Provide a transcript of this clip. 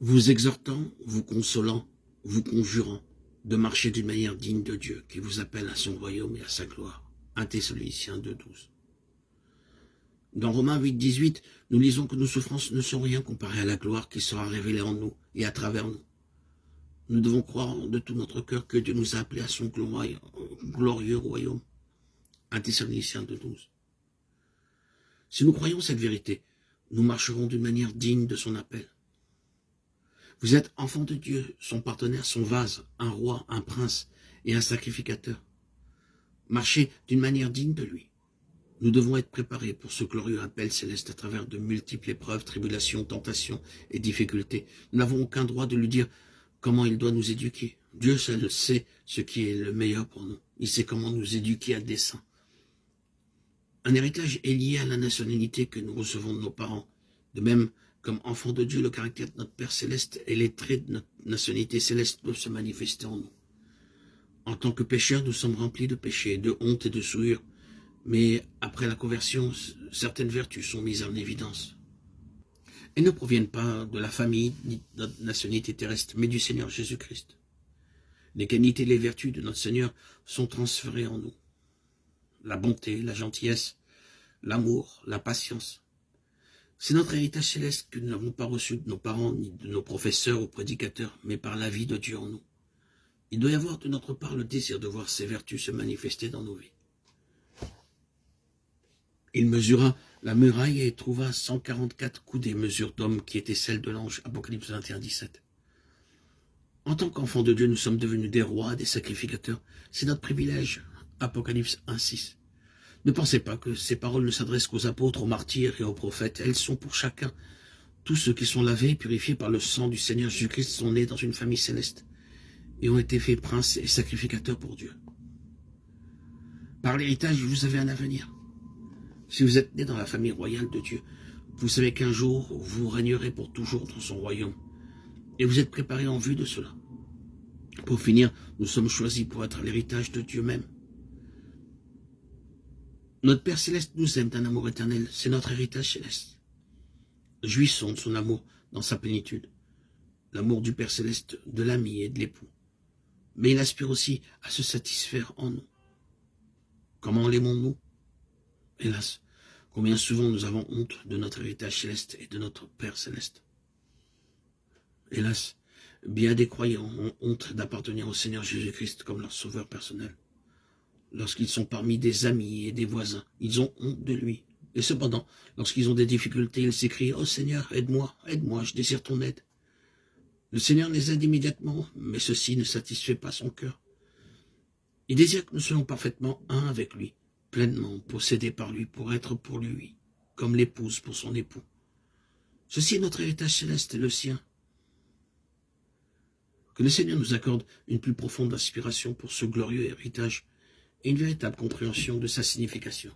vous exhortant, vous consolant, vous conjurant de marcher d'une manière digne de Dieu, qui vous appelle à son royaume et à sa gloire. 1 Thessaloniciens 2,12. Dans Romains 8,18, nous lisons que nos souffrances ne sont rien comparées à la gloire qui sera révélée en nous et à travers nous. Nous devons croire de tout notre cœur que Dieu nous a appelés à son glorieux royaume. 1 Thessaloniciens 2,12. Si nous croyons cette vérité, nous marcherons d'une manière digne de son appel. Vous êtes enfant de Dieu, son partenaire, son vase, un roi, un prince et un sacrificateur. Marchez d'une manière digne de lui. Nous devons être préparés pour ce glorieux appel céleste à travers de multiples épreuves, tribulations, tentations et difficultés. Nous n'avons aucun droit de lui dire comment il doit nous éduquer. Dieu seul sait ce qui est le meilleur pour nous. Il sait comment nous éduquer à dessein. Un héritage est lié à la nationalité que nous recevons de nos parents. De même, comme enfants de Dieu, le caractère de notre Père Céleste et les traits de notre nationalité céleste doivent se manifester en nous. En tant que pécheurs, nous sommes remplis de péchés, de honte et de souillure. Mais après la conversion, certaines vertus sont mises en évidence. Elles ne proviennent pas de la famille ni de notre nationalité terrestre, mais du Seigneur Jésus-Christ. Les qualités et les vertus de notre Seigneur sont transférées en nous. La bonté, la gentillesse, l'amour, la patience. C'est notre héritage céleste que nous n'avons pas reçu de nos parents ni de nos professeurs ou prédicateurs, mais par la vie de Dieu en nous. Il doit y avoir de notre part le désir de voir ces vertus se manifester dans nos vies. Il mesura la muraille et trouva 144 coudées, mesures d'homme qui étaient celles de l'ange. Apocalypse 21, 17. En tant qu'enfants de Dieu, nous sommes devenus des rois, des sacrificateurs. C'est notre privilège. Apocalypse 1, 6. Ne pensez pas que ces paroles ne s'adressent qu'aux apôtres, aux martyrs et aux prophètes. Elles sont pour chacun. Tous ceux qui sont lavés et purifiés par le sang du Seigneur Jésus-Christ sont nés dans une famille céleste et ont été faits princes et sacrificateurs pour Dieu. Par l'héritage, vous avez un avenir. Si vous êtes né dans la famille royale de Dieu, vous savez qu'un jour, vous régnerez pour toujours dans son royaume. Et vous êtes préparés en vue de cela. Pour finir, nous sommes choisis pour être l'héritage de Dieu même. Notre Père Céleste nous aime d'un amour éternel. C'est notre héritage céleste. Jouissons de son amour dans sa plénitude. L'amour du Père Céleste, de l'ami et de l'époux. Mais il aspire aussi à se satisfaire en nous. Comment l'aimons-nous? Hélas, combien souvent nous avons honte de notre héritage céleste et de notre Père Céleste. Hélas, bien des croyants ont honte d'appartenir au Seigneur Jésus-Christ comme leur sauveur personnel. Lorsqu'ils sont parmi des amis et des voisins, ils ont honte de lui. Et cependant, lorsqu'ils ont des difficultés, ils s'écrient « Oh Seigneur, aide-moi, aide-moi, je désire ton aide ». Le Seigneur les aide immédiatement, mais ceci ne satisfait pas son cœur. Il désire que nous soyons parfaitement un avec lui, pleinement possédés par lui pour être pour lui, comme l'épouse pour son époux. Ceci est notre héritage céleste et le sien. Que le Seigneur nous accorde une plus profonde inspiration pour ce glorieux héritage et une véritable compréhension de sa signification.